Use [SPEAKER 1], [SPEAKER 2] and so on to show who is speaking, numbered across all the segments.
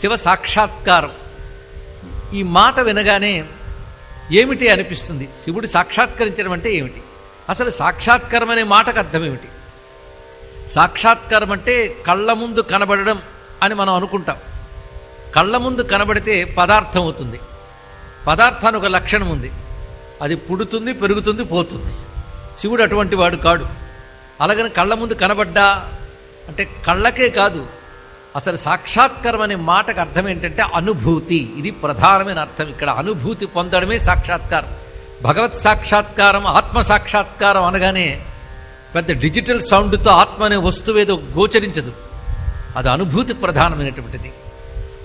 [SPEAKER 1] శివ సాక్షాత్కారం. ఈ మాట వినగానే ఏమిటి అనిపిస్తుంది? శివుడు సాక్షాత్కరించడం అంటే ఏమిటి? అసలు సాక్షాత్కారం అనే మాటకు అర్థం ఏమిటి? సాక్షాత్కారం అంటే కళ్ళ ముందు కనబడడం అని మనం అనుకుంటాం. కళ్ళ ముందు కనబడితే పదార్థం అవుతుంది. పదార్థానికి ఒక లక్షణం ఉంది, అది పుడుతుంది, పెరుగుతుంది, పోతుంది. శివుడు అటువంటి వాడు కాడు. అలాగని కళ్ళ ముందు కనబడ్డా అంటే కళ్ళకే కాదు, అసలు సాక్షాత్కారం అనే మాటకు అర్థం ఏంటంటే అనుభూతి. ఇది ప్రధానమైన అర్థం. ఇక్కడ అనుభూతి పొందడమే సాక్షాత్కారం. భగవత్ సాక్షాత్కారం, ఆత్మ సాక్షాత్కారం అనగానే పెద్ద డిజిటల్ సౌండ్తో ఆత్మ అనే వస్తువేదో గోచరించదు. అది అనుభూతి ప్రధానమైనటువంటిది.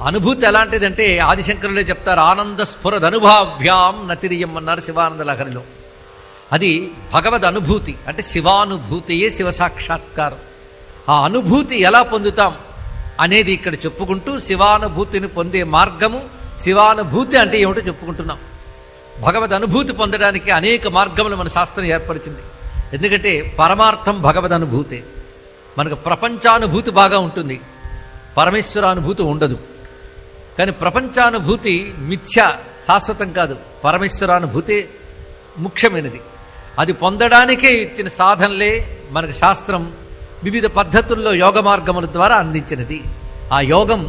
[SPEAKER 1] అనుభూతి ఎలాంటిదంటే ఆదిశంకరులే చెప్తారు, ఆనంద స్ఫురదనుభాభ్యాం నతిరియం అన్నారు శివానంద లహరిలో. అది భగవద్ అనుభూతి అంటే శివానుభూతియే శివ సాక్షాత్కారం. ఆ అనుభూతి ఎలా పొందుతాం అనేది ఇక్కడ చెప్పుకుంటూ శివానుభూతిని పొందే మార్గము, శివానుభూతి అంటే ఏమిటో చెప్పుకుంటున్నాం. భగవద్ అనుభూతి పొందడానికి అనేక మార్గములు మన శాస్త్రం ఏర్పరిచింది. ఎందుకంటే పరమార్థం భగవద్ అనుభూతే. మనకు ప్రపంచానుభూతి బాగా ఉంటుంది, పరమేశ్వరానుభూతి ఉండదు. కానీ ప్రపంచానుభూతి మిథ్య, శాశ్వతం కాదు. పరమేశ్వరానుభూతే ముఖ్యమైనది. అది పొందడానికే ఇచ్చిన సాధనలే మనకు శాస్త్రం వివిధ పద్ధతుల్లో యోగ మార్గముల ద్వారా అందించినది. ఆ యోగం